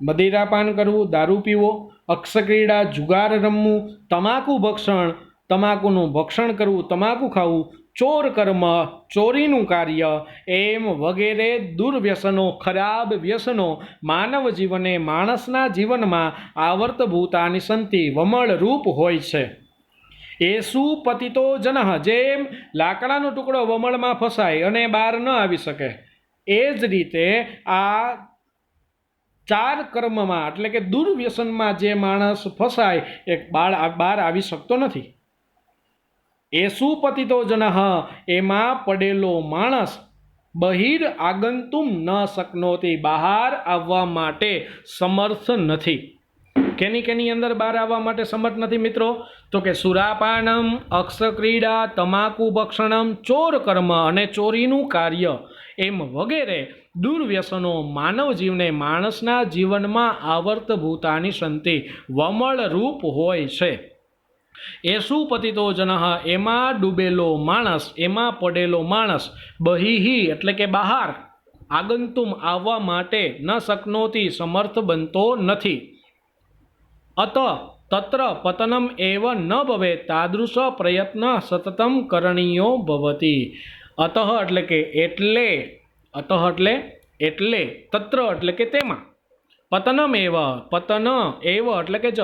[SPEAKER 1] મદિરાપાન કરવું, દારૂ પીવો, અક્ષક્રીડા જુગાર રમવું, તમાકુ ભક્ષણ તમાકુનું ભક્ષણ કરવું, તમાકુ ખાવું, ચોર કર્મ ચોરીનું કાર્ય એમ વગેરે દુર્વ્યસનો ખરાબ વ્યસનો માનવ જીવને માણસના જીવનમાં આવર્તભૂતાની સંતિ વમળ રૂપ હોય છે. એસુ પતિતો જનઃ જેમ લાકડાનો ટુકડો વમળમાં ફસાય અને બહાર ન આવી શકે, એ જ રીતે આ ચાર કર્મમાં એટલે કે દુર્વ્યસનમાં જે માણસ ફસાય એ બહાર આવી શકતો નથી. એસુ પતિતો જનઃ એમાં પડેલો માણસ બહિર આગંતુમ ન શક્નોતિ બહાર આવવા માટે સમર્થ નથી. કેની અંદર બહાર આવવા માટે સમર્થ નથી મિત્રો? તો કે સુરાપાનમ અક્ષક્રીડા તમાકુ ભક્ષણમ ચોર કર્મ અને ચોરીનું કાર્ય એમ વગેરે દુર્વ્યસનો માનવ જીવને માણસના જીવનમાં આવર્તભૂતાની સંતિ વમળ રૂપ હોય છે. એસુ પતિતો જનઃ એમાં ડૂબેલો માણસ, એમાં પડેલો માણસ, બહિહી એટલે કે બહાર, આગંતુમ આવવા માટે ન શક્નોતિ સમર્થ બનતો નથી. અત તત્ર પતનમ એવ ન ભવેત તાદૃશ પ્રયત્ન સતતમ કરણીયો ભવતી. અતઃ એટલે કે એટલે, અતઃ એટલે તત્ર એટલે કે તેમાં, પતનમ એવ પતન એવ એટલે કે જ,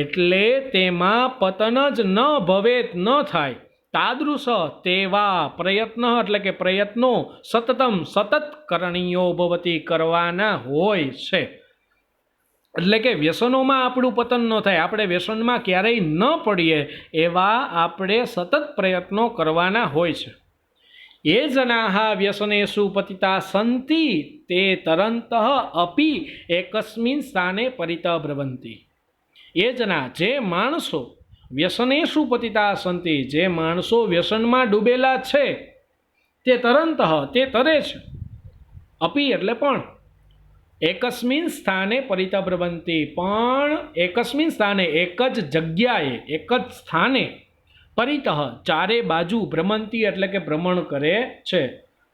[SPEAKER 1] એટલે તેમાં પતન જ ન ભવેત ન થાય, તાદૃશ તેવા પ્રયત્ન એટલે કે પ્રયત્નો સતતમ સતત કરણીયો ભવતી કરવાના હોય છે. એટલે કે વ્યસનોમાં આપણું પતન ન થાય, આપણે વ્યસનમાં ક્યારેય ન પડીએ એવા આપણે સતત પ્રયત્નો કરવાના હોય છે. એ જનાહ વ્યસનેષુ પતિતા સંતિ તે તરંતઃ અપી એકસ્મિન સ્થાને પરિતભ્રવંતી. એ જના જે માણસો વ્યસનેષુ પતિતા સંતિ, જે માણસો વ્યસનમાં ડૂબેલા છે, તે તરંતઃ તે તરે છે, અપી એટલે પણ, એકસ્મિન સ્થાને પરિતભ્રવંતી પણ એકસ્મિન સ્થાને એક જ જગ્યાએ એક જ સ્થાને પરિતઃ ચારે બાજુ ભ્રમંતી એટલે કે ભ્રમણ કરે છે.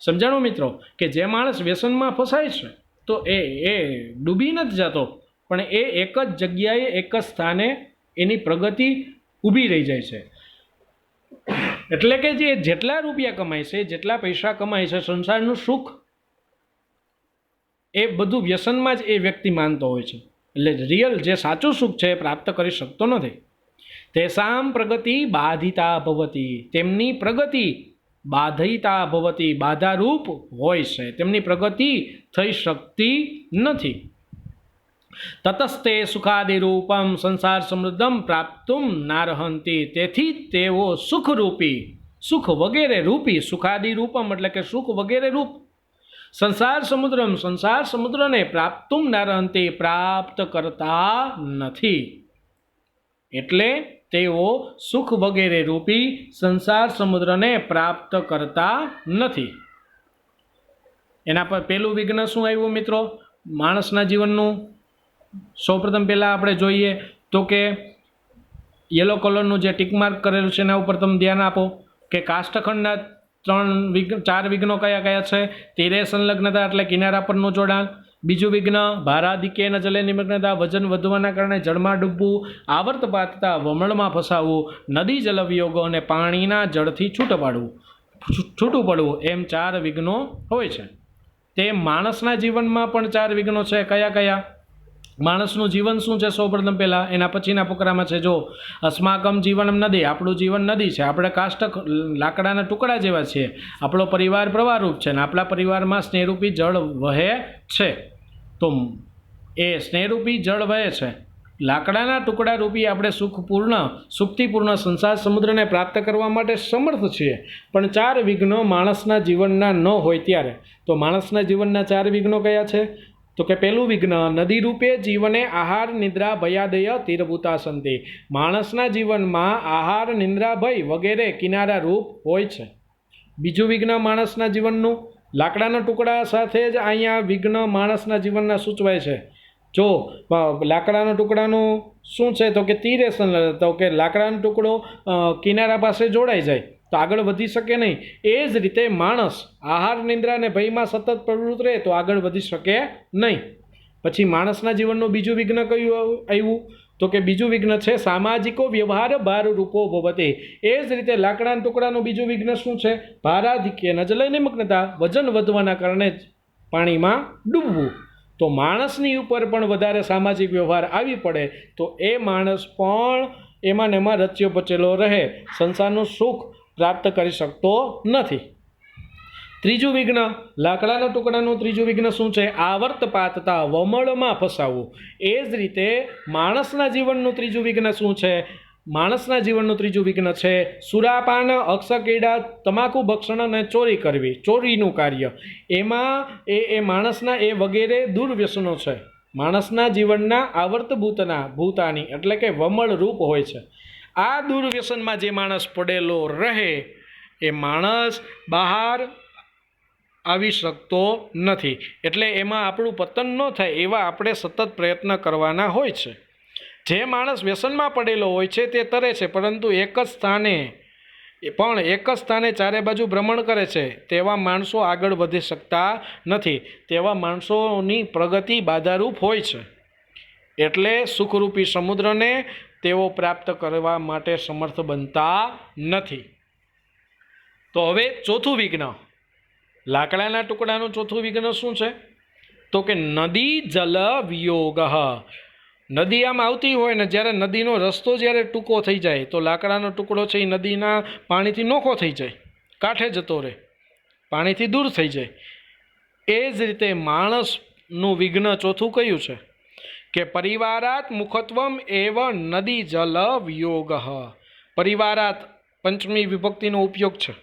[SPEAKER 1] સમજાણો મિત્રો કે જે માણસ વ્યસનમાં ફસાય છે તો એ ડૂબી નથી જતો, પણ એ એક જ જગ્યાએ એક જ સ્થાને એની પ્રગતિ ઊભી રહી જાય છે. એટલે કે જે જેટલા રૂપિયા કમાય છે, જેટલા પૈસા કમાય છે, સંસારનું સુખ એ બધું વ્યસનમાં જ એ વ્યક્તિ માનતો હોય છે. એટલે રિયલ જે સાચું સુખ છે એ પ્રાપ્ત કરી શકતો નથી. તેસામ પ્રગતિ બાધિતા ભવતી, તેમની પ્રગતિ બાધિતા ભવતી બાધારૂપ હોય છે, તેમની પ્રગતિ થઈ શકતી નથી. તતસ્તે સુખાદિરૂપમ સંસાર સમૃદ્ધમ પ્રાપ્તુમ નારહંતી, તેથી તેઓ સુખરૂપી, સુખ વગેરે રૂપી, સુખાદિ રૂપમ એટલે કે સુખ વગેરે રૂપ, સંસાર સમુદ્રમ સંસાર સમુદ્રને પ્રાપ્તુમ નારહંતી પ્રાપ્ત કરતા નથી. એટલે તેઓ સુખ વગેરે રૂપી સંસાર સમુદ્રને પ્રાપ્ત કરતા નથી. એના પર પેલું વિઘ્ન શું આવ્યું મિત્રો માણસના જીવનનું? સૌપ્રથમ પહેલાં આપણે જોઈએ તો કે યલો કલરનું જે ટિકમાર્ક કરેલું છે એના ઉપર તમે ધ્યાન આપો કે કાષ્ઠખંડના 4 વિઘ્નો કયા કયા છે? તીરે સંલગ્નતા એટલે કિનારા પરનું જોડાણ, બીજું વિઘ્ન ભારાધિક્યના જલે નિમગ્નતા, વજન વધવાના કારણે જળમાં ડૂબવું, આવર્તપાતતા વમળમાં ફસાવવું, નદી જલવિયોગો અને પાણીના જળથી છૂટું પડવું, એમ 4 વિઘ્નો હોય છે. તે માણસના જીવનમાં પણ 4 વિઘ્નો છે. કયા કયા? માણસનું જીવન શું છે સૌપ્રથમ પહેલાં, એના પછીના ફકરામાં છે જો અસ્માકમ જીવનમ નદી, આપણું જીવન નદી છે, આપણે કાષ્ઠ લાકડાના ટુકડા જેવા છીએ, આપણો પરિવાર પ્રવાહરૂપ છે, અને આપણા પરિવારમાં સ્નેહરૂપી જળ વહે છે. તો એ સ્નેહરૂપી જળ વહે છે, લાકડાના ટુકડા રૂપી આપણે સુખથી પૂર્ણ સંસાર સમુદ્રને પ્રાપ્ત કરવા માટે સમર્થ છીએ. પણ 4 વિઘ્નો માણસના જીવનના ન હોય ત્યારે, તો માણસના જીવનના 4 વિઘ્નો કયા છે? તો કે પહેલું વિઘ્ન નદી રૂપે જીવને આહાર નિદ્રા ભયાદય તીરભૂતા સંતિ, માણસના જીવનમાં આહાર નિદ્રા ભય વગેરે કિનારા રૂપ હોય છે. બીજું વિઘ્ન માણસના જીવનનું લાકડાના ટુકડા સાથે જ અહીંયા વિઘ્ન માણસના જીવનના સૂચવાય છે. જો લાકડાના ટુકડાનું શું છે તો કે તીરે તો કે લાકડાનો ટુકડો કિનારા પાસે જોડાઈ જાય તો આગળ વધી શકે નહીં. એ જ રીતે માણસ આહાર નિંદ્રા અને ભયમાં સતત પ્રવૃત્ત રહે તો આગળ વધી શકે નહીં. પછી માણસના જીવનનું બીજું વિઘ્ન કયું આવ્યું? તો કે બીજું વિઘ્ન છે સામાજિકો વ્યવહાર ભાર રૂપો ભવતે. એ જ રીતે લાકડાના ટુકડાનું બીજું વિઘ્ન શું છે? ભારાધિક્ય નજલે નિમગ્નતા, વજન વધવાના કારણે જ પાણીમાં ડૂબવું. તો માણસની ઉપર પણ વધારે સામાજિક વ્યવહાર આવી પડે તો એ માણસ પણ એમાં ને એમાં રચ્યો પચેલો રહે, સંસારનું સુખ પ્રાપ્ત કરી શકતો નથી. ત્રીજું વિઘ્ન લાકડાના ટુકડાનું ત્રીજું વિઘ્ન શું છે? આવર્તપાતતા, વમળમાં ફસાવવું. એ જ રીતે માણસના જીવનનું ત્રીજું વિઘ્ન શું છે? માણસના જીવનનું ત્રીજું વિઘ્ન છે સુરાપાન, અક્ષકેડા, તમાકુ ભક્ષણ અને ચોરી કરવી, ચોરીનું કાર્ય. એમાં એ માણસના એ વગેરે દુર્વ્યસનો છે. માણસના જીવનના ભૂતાની એટલે કે વમળ રૂપ હોય છે. આ દુર્વ્યસનમાં જે માણસ પડેલો રહે એ માણસ બહાર આવી શકતો નથી. એટલે એમાં આપણું પતન ન થાય એવા આપણે સતત પ્રયત્ન કરવાના હોય છે. જે માણસ વ્યસનમાં પડેલો હોય છે તે તરે છે, પરંતુ એક જ સ્થાને ચારે બાજુ ભ્રમણ કરે છે તેવા માણસો આગળ વધી શકતા નથી. તેવા માણસોની પ્રગતિ બાધારૂપ હોય છે. એટલે સુખરૂપી સમુદ્રને તેઓ પ્રાપ્ત કરવા માટે સમર્થ બનતા નથી. તો હવે ચોથું વિઘ્ન, લાકડાના ટુકડાનું ચોથું વિઘ્ન શું છે? તો કે નદી જલ વિયોગ. નદી આમ આવતી હોય ને જ્યારે નદીનો રસ્તો જ્યારે ટૂંકો થઈ જાય તો લાકડાનો ટુકડો છે એ નદીના પાણીથી નોખો થઈ જાય, કાંઠે જતો રહે, પાણીથી દૂર થઈ જાય. એ જ રીતે માણસનું વિઘ્ન ચોથું કયું છે? કે પરિવારાત મુખત્વમ એવ નદી જલ વિયોગ. પરિવારાત પંચમી વિભક્તિનો ઉપયોગ છે.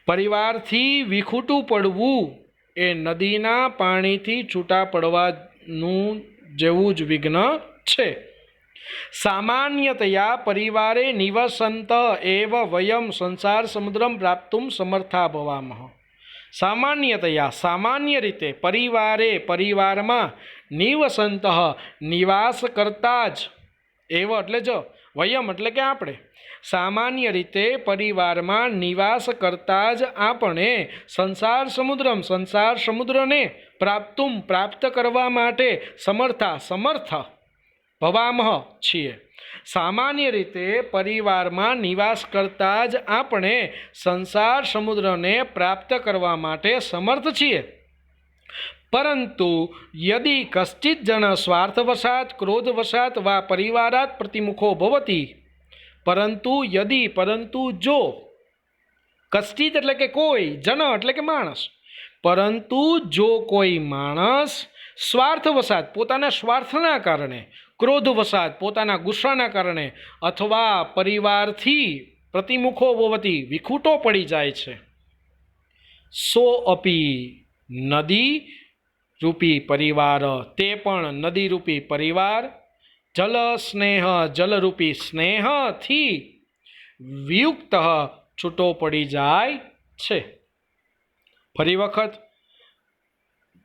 [SPEAKER 1] પરિવારથી વિખૂટું પડવું એ નદીના પાણીથી છૂટા પડવાનું જેવું જ વિઘ્ન છે. સામાન્યતયા પરિવારે નિવસંત એવ વયમ સંસાર સમુદ્રમ પ્રાપ્તુમ સમર્થા ભવામઃ. સામાન્યતયા સામાન્ય રીતે પરિવારે પરિવારમાં નિવસંત નિવાસ કરતા જ એવ એટલે જ વયમ એટલે કે આપણે સામાન્ય રીતે પરિવારમાં નિવાસ કરતા જ આપણે સંસાર સમુદ્રને પ્રાપ્ત કરવા માટે સમર્થ ભવામહ છીએ. સામાન્ય રીતે પરિવારમાં નિવાસ કરતા જ આપણે સંસાર સમુદ્રને પ્રાપ્ત કરવા માટે સમર્થ છીએ. પરંતુ યદિ કશ્ચિત જન સ્વાર્થવશાત ક્રોધવશાત વા પરિવારાત પ્રતિમુખો ભવતી. પરંતુ જો કશ્ચિત એટલે કે કોઈ, જન એટલે કે માણસ, પરંતુ જો કોઈ માણસ સ્વાર્થવશાત પોતાના સ્વાર્થના કારણે, ક્રોધવશાત પોતાના ગુસ્સાના કારણે અથવા પરિવારથી પ્રતિમુખો ભવતી વિખૂટો પડી જાય છે, સો અપી નદી રૂપી પરિવાર તે પણ નદીરૂપી પરિવાર જલરૂપી સ્નેહથી વિયુક્ત છૂટો પડી જાય છે. ફરી વખત,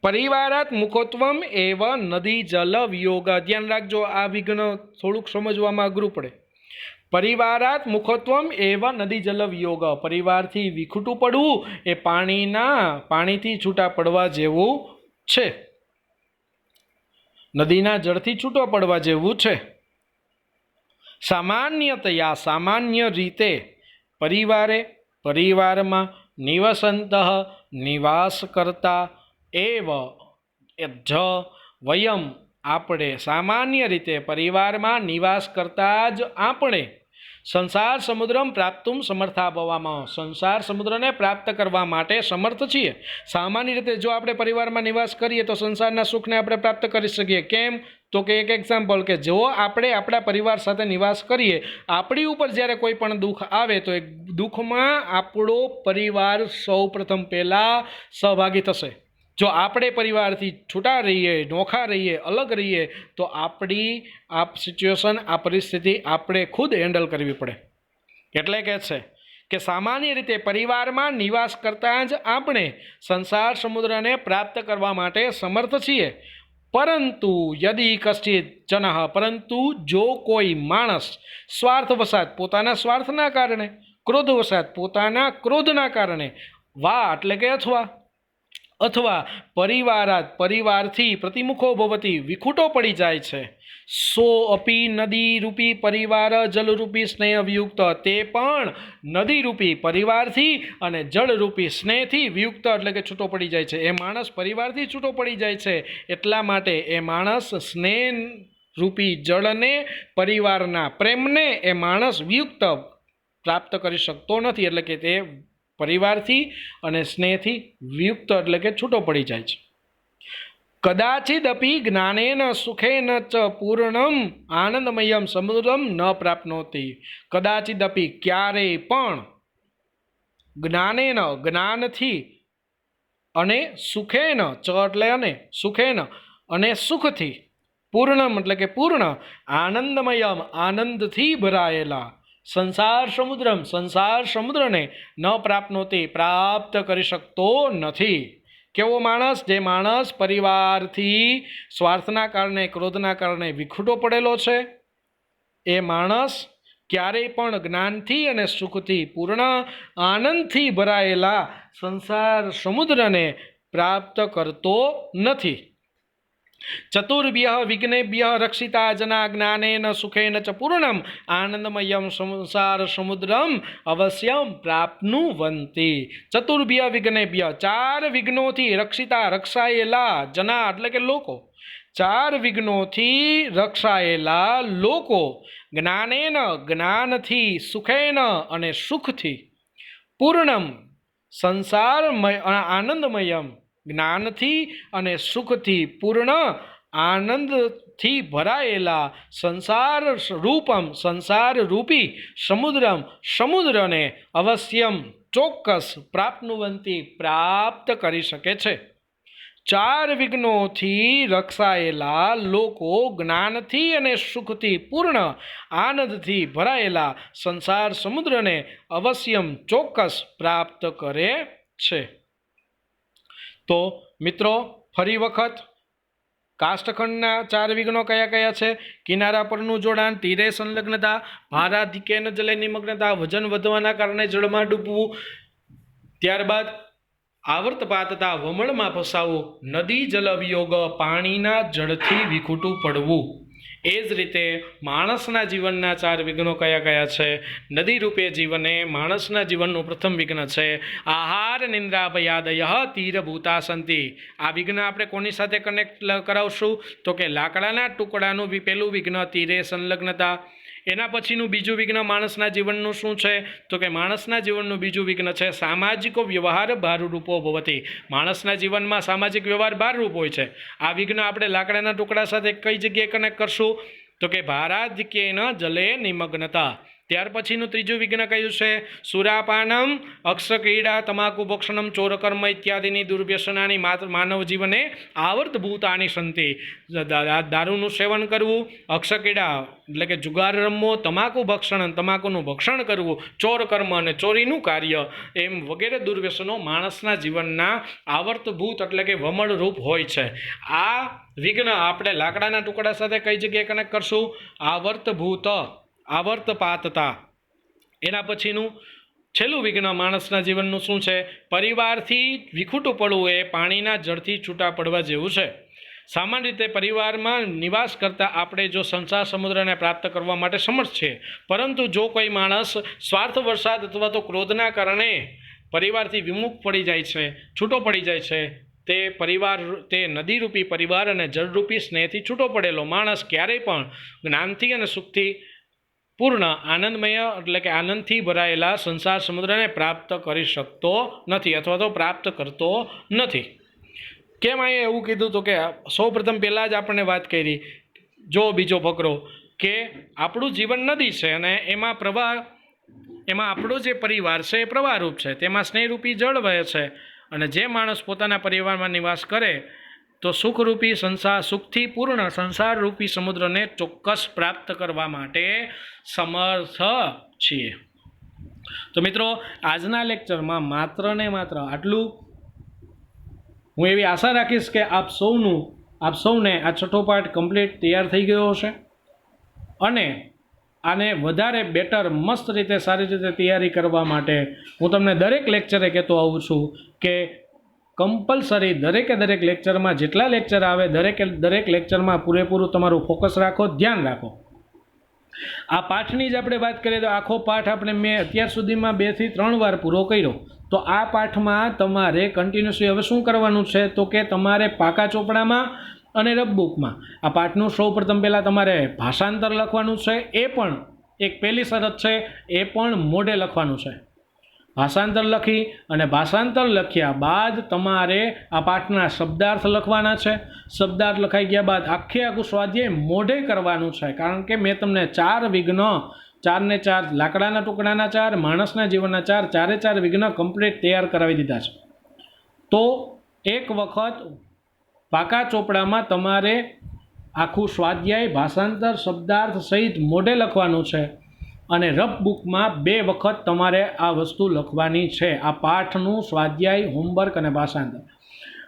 [SPEAKER 1] પરિવારાત મુખત્વમ એવ નદી જલ વિયોગ. ધ્યાન રાખજો, આ વિઘ્ન થોડુંક સમજવામાં અઘરું પડે. પરિવારાત મુખત્વમ એવ નદી જલ વિયોગ. પરિવારથી વિખૂટું પડવું એ પાણીથી છૂટા પડવા જેવું છે, નદીના જળથી છૂટો પડવા જેવું છે. સામાન્યતયા સામાન્ય રીતે પરિવારમાં નિવસંત નિવાસ કરતા એવ જ વયમ આપણે સામાન્ય રીતે પરિવારમાં નિવાસ કરતા જ આપણે સંસાર સમુદ્રમ પ્રાપ્તુમ સમર્થા ભવામાં સંસાર સમુદ્રને પ્રાપ્ત કરવા માટે સમર્થ છીએ. સામાન્ય રીતે જો આપણે પરિવારમાં નિવાસ કરીએ તો સંસારના સુખને આપણે પ્રાપ્ત કરી શકીએ. કેમ? તો કે એક એક્ઝામ્પલ, કે જો આપણે આપણા પરિવાર સાથે નિવાસ કરીએ, આપણી ઉપર જ્યારે કોઈ પણ દુઃખ આવે તો એ દુઃખમાં આપણો પરિવાર સૌ પ્રથમ પહેલાં સહભાગી થશે. જો આપણે પરિવારથી છૂટા રહીએ, નોખા રહીએ, અલગ રહીએ તો આપણી આ સિચ્યુએશન, આ પરિસ્થિતિ આપણે ખુદ હેન્ડલ કરવી પડે. એટલે કે છે કે સામાન્ય રીતે પરિવારમાં નિવાસ કરતાં જ આપણે સંસાર સમુદ્રને પ્રાપ્ત કરવા માટે સમર્થ છીએ. પરંતુ યદિ કશ્ચિત જનઃ પરંતુ જો કોઈ માણસ સ્વાર્થવશાત પોતાના સ્વાર્થના કારણે, ક્રોધવશાત પોતાના ક્રોધના કારણે, વા એટલે કે અથવા પરિવારથી પ્રતિમુખો ભવતી વિખૂટો પડી જાય છે, સો અપી નદી રૂપી પરિવાર જલરૂપી સ્નેહ વિયુક્ત તે પણ નદીરૂપી પરિવારથી અને જળરૂપી સ્નેહથી વિયુક્ત એટલે કે છૂટો પડી જાય છે. એ માણસ પરિવારથી છૂટો પડી જાય છે એટલા માટે એ માણસ સ્નેહ રૂપી જળને, પરિવારના પ્રેમને એ માણસ વિયુક્ત પ્રાપ્ત કરી શકતો નથી. એટલે કે તે પરિવારથી અને સ્નેહથી વિયુક્ત એટલે કે છૂટો પડી જાય છે. કદાચિદપી જ્ઞાનેન સુખેન ચ પૂર્ણમ આનંદમયમ સમુદ્રમ ન પ્રાપ્નોતિ. કદાચિદપી ક્યારેય પણ જ્ઞાનથી અને સુખેન ચ એટલે અને સુખેન અને સુખથી, પૂર્ણમ એટલે કે પૂર્ણ, આનંદમયમ આનંદથી ભરાયેલા, સંસાર સમુદ્રને ન પ્રાપ્નોતિ પ્રાપ્ત કરી શકતો નથી. કેવો માણસ? જે માણસ પરિવારથી સ્વાર્થના કારણે, ક્રોધના કારણે વિખૂટો પડેલો છે, એ માણસ ક્યારેય પણ જ્ઞાનથી અને સુખથી, પૂર્ણ આનંદથી ભરાયેલા સંસાર સમુદ્રને પ્રાપ્ત કરતો નથી. चतुर्भ्यः विघ्नेभ्यः रक्षिता जना ज्ञानेन सुखेन च पूर्णम आनंदमयम संसार समुद्रम अवश्यम प्राप्नुवन्ति। चतुर्भ्य विघ्नेभ्य चार विघ्नोथी रक्षिता रक्षाયેલા जना એટલે કે લોકો, ચાર વિઘ્નોથી રક્ષાયેલા લોકો જ્ઞાનેન જ્ઞાનથી સુખેન અને સુખથી પૂર્ણમ સંસારમય આનંદમયમ જ્ઞાનથી અને સુખથી પૂર્ણ આનંદથી ભરાયેલા સંસાર રૂપમ સંસાર રૂપી સમુદ્રમ સમુદ્રને અવશ્યમ ચોક્કસ પ્રાપ્નુવંતી પ્રાપ્ત કરી શકે છે। ચાર વિઘ્નોથી રક્ષાયેલા લોકો જ્ઞાનથી અને સુખથી પૂર્ણ આનંદથી ભરાયેલા સંસાર સમુદ્રને અવશ્યમ ચોક્કસ પ્રાપ્ત કરે છે। તો મિત્રો ફરી વખત કાષ્ઠખંડના ચાર વિઘ્નો કયા કયા છે? કિનારા પરનું જોડાણ, તીરે સંલગ્નતા, ભારાધિકેન જલે નિમગ્નતા, વજન વધવાના કારણે જળમાં ડૂબવું, ત્યારબાદ આવર્તપાતતા વમળમાં ફસાવું, નદી જલ વિયોગ પાણીના જળથી વિખૂટું પડવું। એ જ રીતે માણસના જીવનના ચાર વિઘ્નો કયા કયા છે? નદી રૂપે જીવને માણસના જીવનનું પ્રથમ વિઘ્ન છે આહાર નિંદ્રા ભયાદય તીરભૂતા સંતિ। આ વિઘ્ન આપણે કોની સાથે કનેક્ટ કરાવશું? તો કે લાકડાના ટુકડાનું પહેલું વિઘ્ન તીરે સંલગ્નતા। એના પછીનું બીજું વિઘ્ન માણસના જીવનનું શું છે? તો કે માણસના જીવનનું બીજું વિઘ્ન છે સામાજિકો વ્યવહાર ભારરૂપો ભવતી। માણસના જીવનમાં સામાજિક વ્યવહાર ભારરૂપ હોય છે। આ વિઘ્ન આપણે લાકડાના ટુકડા સાથે કઈ જગ્યાએ કનેક્ટ કરશું? તો કે ભારાધિકેન જલે નિમગ્નતા। ત્યાર પછીનું ત્રીજું વિઘ્ન કયું છે? સુરાપાનમ અક્ષક્રીડા તમાકુ ભક્ષણમ ચોરકર્મ ઇત્યાદિની દુર્વ્યસનાની માનવ જીવને આવર્તભૂતાની સંતિ। દારૂનું સેવન કરવું, અક્ષક્રીડા એટલે કે જુગાર રમવો, તમાકુ ભક્ષણ તમાકુનું ભક્ષણ કરવું, ચોર કર્મ અને ચોરીનું કાર્ય એમ વગેરે દુર્વ્યસનો માણસના જીવનના આવર્તભૂત એટલે કે વમળરૂપ હોય છે। આ વિઘ્ન આપણે લાકડાના ટુકડા સાથે કઈ જગ્યાએ કનેક્ટ કરશું? આવર્તભૂત આવર્તપાતતા। એના પછીનું છેલ્લું વિઘ્ન માણસના જીવનનું શું છે? પરિવારથી વિખૂટું પડવું એ પાણીના જળથી છૂટા પડવા જેવું છે। સામાન્ય રીતે પરિવારમાં નિવાસ કરતાં આપણે જો સંસાર સમુદ્રને પ્રાપ્ત કરવા માટે સમર્થ છીએ, પરંતુ જો કોઈ માણસ સ્વાર્થ વરસાદ અથવા તો ક્રોધના કારણે પરિવારથી વિમુખ પડી જાય છે, છૂટો પડી જાય છે, તે પરિવાર તે નદીરૂપી પરિવાર અને જળરૂપી સ્નેહથી છૂટો પડેલો માણસ ક્યારેય પણ જ્ઞાનથી અને સુખથી પૂર્ણ આનંદમય એટલે કે આનંદથી ભરાયેલા સંસાર સમુદ્રને પ્રાપ્ત કરી શકતો નથી અથવા તો પ્રાપ્ત કરતો નથી। કેમ અહીંયા એવું કીધું? તો કે સૌપ્રથમ પહેલાં જ આપણને વાત કરી, જો બીજો ફકરો કે આપણું જીવન નદી છે અને એમાં પ્રવાહ, એમાં આપણો જે પરિવાર છે એ પ્રવાહરૂપ છે, તેમાં સ્નેહરૂપી જળ વહે છે અને જે માણસ પોતાના પરિવારમાં નિવાસ કરે તો સુખરૂપી સંસાર સુખથી પૂર્ણ સંસારરૂપી સમુદ્રને ચોક્કસ પ્રાપ્ત કરવા માટે સમર્થ છીએ। તો મિત્રો આજના લેક્ચરમાં માત્ર ને માત્ર આટલું। હું એવી આશા રાખીશ કે આપ સૌને આ છઠ્ઠો પાઠ કમ્પ્લીટ તૈયાર થઈ ગયો હશે અને આને વધારે બેટર મસ્ત રીતે સારી રીતે તૈયારી કરવા માટે હું તમને દરેક લેક્ચરે કહેતો આવું છું કે કમ્પલસરી દરેક લેક્ચરમાં જેટલા લેક્ચર આવે દરેક લેક્ચરમાં પૂરેપૂરું તમારું ફોકસ રાખો, ધ્યાન રાખો। આ પાઠની જ આપણે વાત કરીએ તો આખો પાઠ આપણે મેં અત્યાર સુધીમાં 2 થી 3 વાર પૂરો કર્યો। તો આ પાઠમાં તમારે કન્ટિન્યુઅસલી હવે શું કરવાનું છે? તો કે તમારે પાકા ચોપડામાં અને રફબુકમાં આ પાઠનું સૌપ્રથમ પહેલાં તમારે ભાષાંતર લખવાનું છે। એ પણ એક પહેલી શરત છે, એ પણ મોઢે લખવાનું છે। ભાષાંતર લખી અને ભાષાંતર લખ્યા બાદ તમારે આ પાઠના શબ્દાર્થ લખવાના છે। શબ્દાર્થ લખાઈ ગયા બાદ આખું સ્વાધ્યાય મોઢે કરવાનું છે, કારણ કે મેં તમને 4 વિઘ્ન 4 ને 4 લાકડાના ટુકડાના 4 માણસના જીવનના 4 ચારે 4 વિઘ્ન કમ્પ્લીટ તૈયાર કરાવી દીધા છે। તો એક વખત પાકા ચોપડામાં તમારે આખું સ્વાધ્યાય ભાષાંતર શબ્દાર્થ સહિત મોઢે લખવાનું છે અને રફ બુકમાં 2 વખત તમારે આ વસ્તુ લખવાની છે। આ પાઠનું સ્વાધ્યાય, હોમવર્ક અને ભાષાંતર।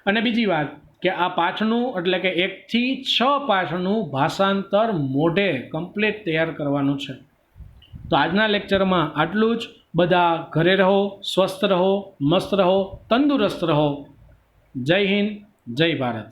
[SPEAKER 1] અને બીજી વાત કે આ પાઠનું એટલે કે 1 થી 6 પાઠનું ભાષાંતર મોઢે કમ્પ્લીટ તૈયાર કરવાનું છે। તો આજના લેક્ચરમાં આટલું જ। બધા ઘરે રહો, સ્વસ્થ રહો, મસ્ત રહો, તંદુરસ્ત રહો। જય હિન્દ, જય ભારત।